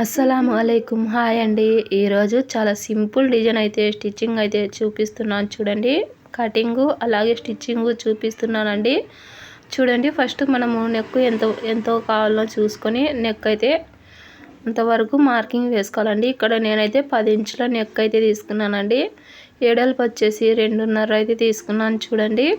అస్సలాము అలైకుం. హాయ్ అండి. ఈరోజు చాలా సింపుల్ డిజైన్ అయితే స్టిచ్చింగ్ అయితే చూపిస్తున్నాను చూడండి. కటింగు అలాగే స్టిచ్చింగు చూపిస్తున్నానండి. చూడండి, ఫస్ట్ మనము నెక్ ఎంతో కావాలో చూసుకొని నెక్ అయితే అంతవరకు మార్కింగ్ వేసుకోవాలండి. ఇక్కడ నేనైతే 10 ఇంచుల నెక్ అయితే తీసుకున్నానండి. ఎడల్పు వచ్చేసి 2.5 అయితే తీసుకున్నాను చూడండి.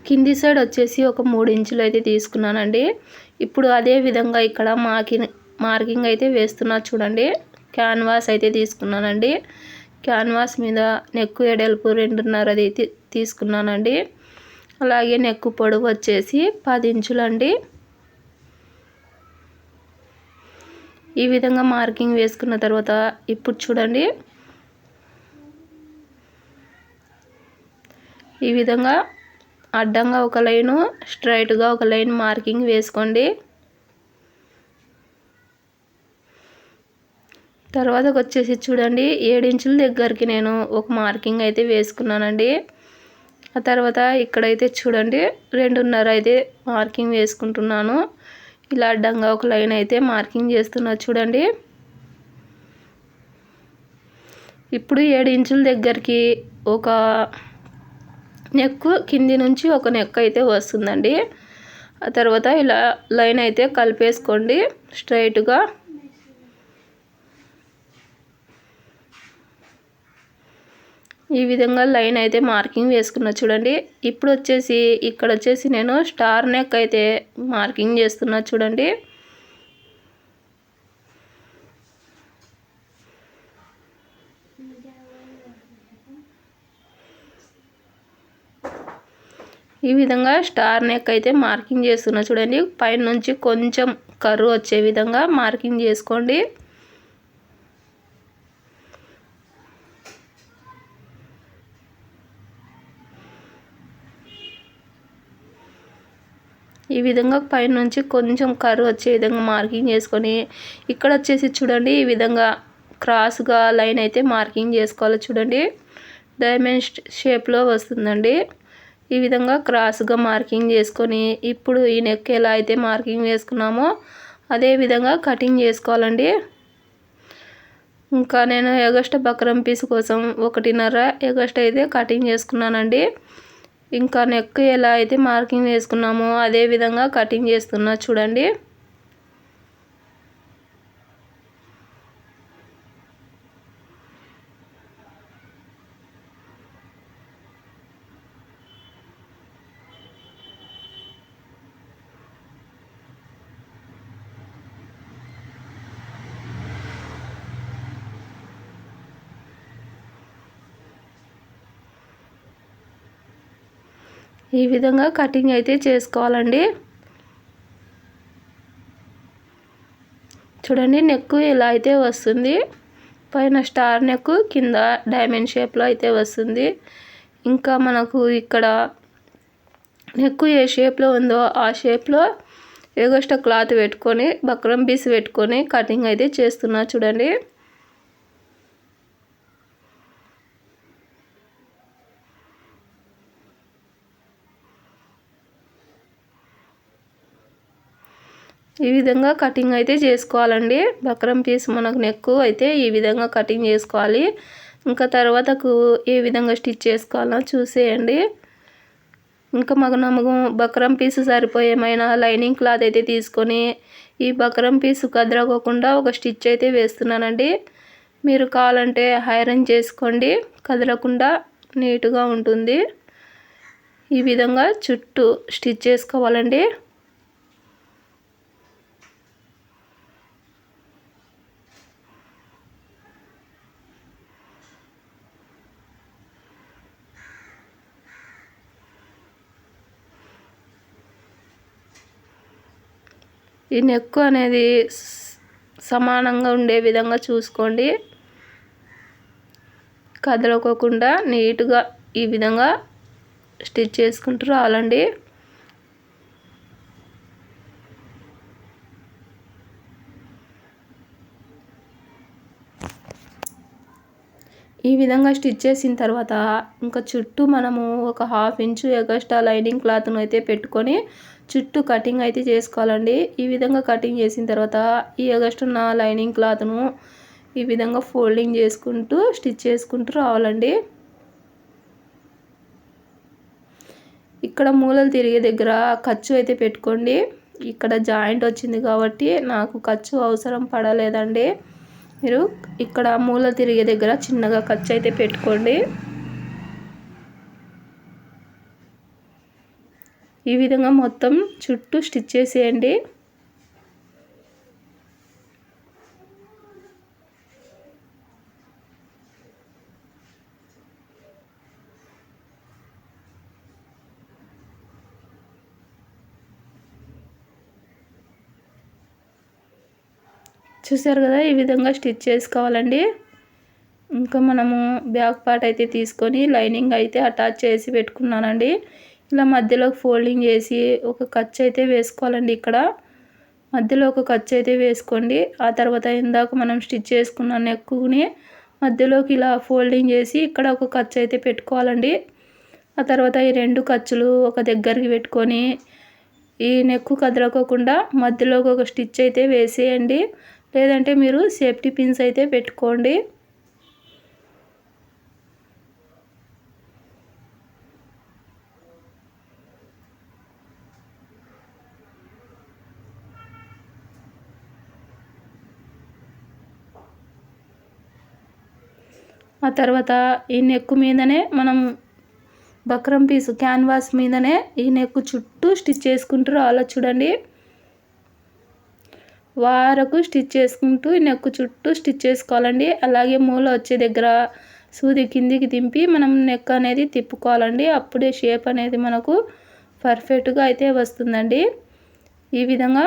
కింది సైడ్ వచ్చేసి ఒక 3 ఇంచులు అయితే తీసుకున్నానండి. ఇప్పుడు అదే విధంగా ఇక్కడ మార్కింగ్ అయితే వేస్తున్నా చూడండి. క్యాన్వాస్ అయితే తీసుకున్నానండి. క్యాన్వాస్ మీద నెక్ ఎడల్పు 2.5 అయితే తీసుకున్నానండి. అలాగే నెక్ పొడవు వచ్చేసి 10 ఇంచులండి. ఈ విధంగా మార్కింగ్ వేసుకున్న తర్వాత ఇప్పుడు చూడండి, ఈ విధంగా అడ్డంగా ఒక లైను, స్ట్రైట్గా ఒక లైన్ మార్కింగ్ వేసుకోండి. తర్వాత వచ్చేసి చూడండి, 7 ఇంచుల దగ్గరికి నేను ఒక మార్కింగ్ అయితే వేసుకున్నానండి. ఆ తర్వాత ఇక్కడైతే చూడండి 2.5 అయితే మార్కింగ్ వేసుకుంటున్నాను. ఇలా అడ్డంగా ఒక లైన్ అయితే మార్కింగ్ చేస్తున్నా చూడండి. ఇప్పుడు 7 ఇంచుల దగ్గరికి ఒక నెక్ కింది నుంచి ఒక నెక్ అయితే వస్తుందండి. ఆ తర్వాత ఇలా లైన్ అయితే కలిపేసుకోండి స్ట్రైట్గా. ఈ విధంగా లైన్ అయితే మార్కింగ్ వేసుకున్నా చూడండి. ఇప్పుడు వచ్చేసి ఇక్కడ వచ్చేసి నేను స్టార్ నెక్ అయితే మార్కింగ్ చేస్తున్నా చూడండి. ఈ విధంగా స్టార్ నెక్ అయితే మార్కింగ్ చేస్తున్నా చూడండి. పైన నుంచి కొంచెం కర్వ్ వచ్చే విధంగా మార్కింగ్ చేసుకోండి. ఈ విధంగా పైన నుంచి కొంచెం కర్వ్ వచ్చే విధంగా మార్కింగ్ చేసుకొని ఇక్కడ వచ్చేసి చూడండి, ఈ విధంగా క్రాస్గా లైన్ అయితే మార్కింగ్ చేసుకోవాలి చూడండి. డైమండ్ షేప్లో వస్తుందండి. ఈ విధంగా క్రాస్గా మార్కింగ్ చేసుకొని ఇప్పుడు ఈ నెక్ ఎలా అయితే మార్కింగ్ వేసుకున్నామో అదే విధంగా కటింగ్ చేసుకోవాలండి. ఇంకా నేను ఎగస్ట్ బక్రం పీస్ కోసం 1.5 ఎగస్ట్ అయితే కటింగ్ చేసుకున్నానండి. ఇంకా నెక్ ఎలా అయితే మార్కింగ్ వేసుకున్నామో అదే విధంగా కటింగ్ చేస్తున్నా చూడండి. ఈ విధంగా కటింగ్ అయితే చేసుకోవాలండి. చూడండి, నెక్ ఇలా అయితే వస్తుంది. పైన స్టార్ నెక్, కింద డైమండ్ షేప్లో అయితే వస్తుంది. ఇంకా మనకు ఇక్కడ నెక్ ఏ షేప్లో ఉందో ఆ షేప్లో ఎగస్ట్రా క్లాత్ పెట్టుకొని బక్రం పీస్ పెట్టుకొని కటింగ్ అయితే చేస్తున్నా చూడండి. ఈ విధంగా కటింగ్ అయితే చేసుకోవాలండి. బక్రం పీస్ మనకు నెక్ అయితే ఈ విధంగా కటింగ్ చేసుకోవాలి. ఇంకా తర్వాతకు ఏ విధంగా స్టిచ్ చేసుకోవాలో చూసేయండి. ఇంకా మనము బక్రం పీస్ సరిపోయేమైనా లైనింగ్ క్లాత్ అయితే తీసుకొని ఈ బక్రం పీస్ కదలకోకుండా ఒక స్టిచ్ అయితే వేస్తున్నానండి. మీరు కావాలంటే ఐరన్ చేసుకోండి, కదలకుండా నీట్గా ఉంటుంది. ఈ విధంగా చుట్టూ స్టిచ్ చేసుకోవాలండి. ఈ నెక్ అనేది సమానంగా ఉండే విధంగా చూసుకోండి. కదలకోకుండా నీట్గా ఈ విధంగా స్టిచ్ చేసుకుంటూ రావాలండి. ఈ విధంగా స్టిచ్ చేసిన తర్వాత ఇంకా చుట్టూ మనము ఒక 1/2 ఇంచు ఎగస్ట్రా లైనింగ్ క్లాత్ను అయితే పెట్టుకొని చుట్టూ కటింగ్ అయితే చేసుకోవాలండి. ఈ విధంగా కటింగ్ చేసిన తర్వాత ఈ ఎగస్ట్రా ఉన్న లైనింగ్ క్లాత్ను ఈ విధంగా ఫోల్డింగ్ చేసుకుంటూ స్టిచ్ చేసుకుంటూ రావాలండి. ఇక్కడ మూలలు తిరిగే దగ్గర ఖర్చు అయితే పెట్టుకోండి. ఇక్కడ జాయింట్ వచ్చింది కాబట్టి నాకు ఖర్చు అవసరం పడలేదండి. మీరు ఇక్కడ మూల తిరిగే దగ్గర చిన్నగా ఖర్చు అయితే పెట్టుకోండి. ఈ విధంగా మొత్తం చుట్టూ స్టిచ్ చేసేయండి. చూసారు కదా, ఈ విధంగా స్టిచ్ చేసుకోవాలండి. ఇంకా మనము బ్యాక్ పార్ట్ అయితే తీసుకొని లైనింగ్ అయితే అటాచ్ చేసి పెట్టుకున్నానండి. ఇలా మధ్యలో ఫోల్డింగ్ చేసి ఒక ఖర్చు అయితే వేసుకోవాలండి. ఇక్కడ మధ్యలో ఒక ఖర్చు అయితే వేసుకోండి. ఆ తర్వాత ఇందాక మనం స్టిచ్ చేసుకున్న నెక్కుని మధ్యలోకి ఇలా ఫోల్డింగ్ చేసి ఇక్కడ ఒక ఖర్చు అయితే పెట్టుకోవాలండి. ఆ తర్వాత ఈ 2 ఖర్చులు ఒక దగ్గరికి పెట్టుకొని ఈ నెక్కు కదలకోకుండా మధ్యలోకి ఒక స్టిచ్ అయితే వేసేయండి. లేదంటే మీరు సేఫ్టీ పిన్స్ అయితే పెట్టుకోండి. ఆ తర్వాత ఈ నెక్ మీదనే మనం బక్రం పీస్ క్యాన్వాస్ మీదనే ఈ నెక్ చుట్టూ స్టిచ్ చేసుకుంటూ రావాలో చూడండి. వరకు స్టిచ్ చేసుకుంటూ ఈ నెక్ చుట్టూ స్టిచ్ చేసుకోవాలండి. అలాగే మూల వచ్చే దగ్గర సూది కిందికి దింపి మనం నెక్ అనేది తిప్పుకోవాలండి. అప్పుడే షేప్ అనేది మనకు పర్ఫెక్ట్గా అయితే వస్తుందండి. ఈ విధంగా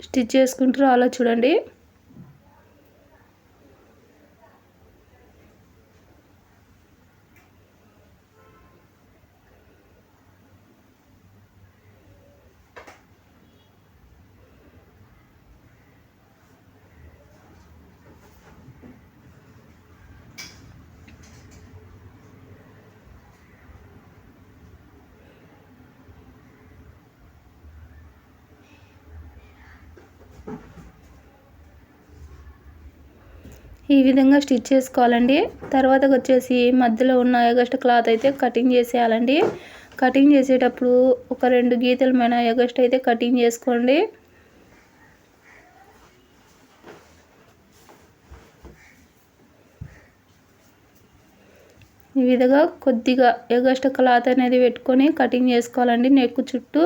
స్టిచ్ చేసుకుంటూ రావాలో చూడండి. ఈ విధంగా స్టిచ్ చేసుకోవాలండి. తర్వాత వచ్చేసి మధ్యలో ఉన్న ఎగస్ట్ క్లాత్ అయితే కటింగ్ చేసేయాలండి. కటింగ్ చేసేటప్పుడు ఒక 2 గీతల మీద ఎగస్ట్ అయితే కటింగ్ చేసుకోండి. ఈ విధంగా కొద్దిగా ఎగస్ట్ క్లాత్ అనేది పెట్టుకొని కటింగ్ చేసుకోవాలండి నెక్ చుట్టూ.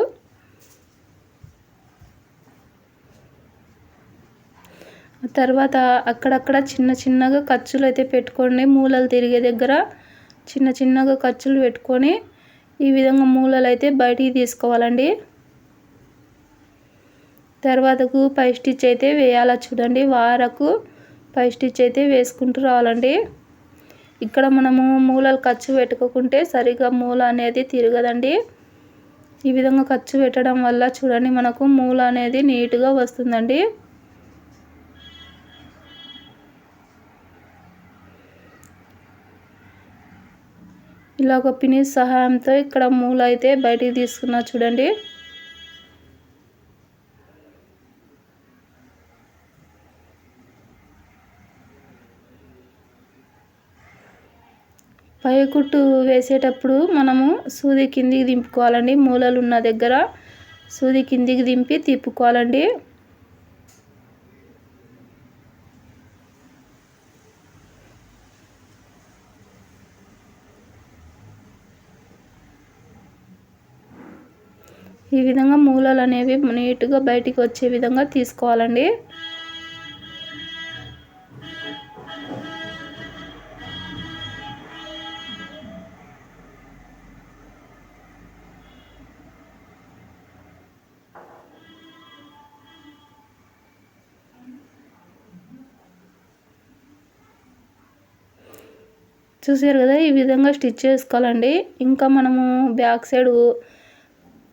తర్వాత అక్కడక్కడ చిన్నగా ఖర్చులు అయితే పెట్టుకోండి. మూలలు తిరిగే దగ్గర చిన్నగా ఖర్చులు పెట్టుకొని ఈ విధంగా మూలలు అయితే బయటికి తీసుకోవాలండి. తర్వాతకు పై స్టిచ్ అయితే వేయాలా చూడండి. వారకు పై స్టిచ్ అయితే వేసుకుంటూ రావాలండి. ఇక్కడ మనము మూలలు ఖర్చు పెట్టుకోకుంటే సరిగా మూల అనేది తిరగదండి. ఈ విధంగా ఖర్చు పెట్టడం వల్ల చూడండి మనకు మూల అనేది నీట్గా వస్తుందండి. ఇలా ఒక పినిస్ సహాయంతో ఇక్కడ మూల అయితే బయటికి తీసుకున్నా చూడండి. పై కుట్టు వేసేటప్పుడు మనము సూది కిందికి దింపుకోవాలండి. మూలలు ఉన్న దగ్గర సూది కిందికి దింపి తిప్పుకోవాలండి. ఈ విధంగా మూలలు అనేవి నీట్గా బయటికి వచ్చే విధంగా తీసుకోవాలండి. చూసారు కదా, ఈ విధంగా స్టిచ్ చేసుకోవాలండి. ఇంకా మనము బ్యాక్ సైడ్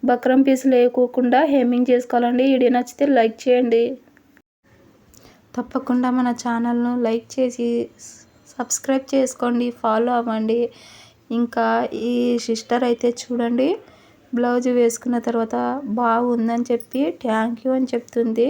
బక్రం పీస్ లేకోకుండా హెమ్మింగ్ చేసుకోవాలండి. వీడియో నచ్చితే లైక్ చేయండి. తప్పకుండా మన ఛానల్ను లైక్ చేసి సబ్స్క్రైబ్ చేసుకోండి, ఫాలో అవ్వండి. ఇంకా ఈ సిస్టర్ అయితే చూడండి, బ్లౌజ్ వేసుకున్న తర్వాత బాగుందని చెప్పి థ్యాంక్ యూ అని చెప్తుంది.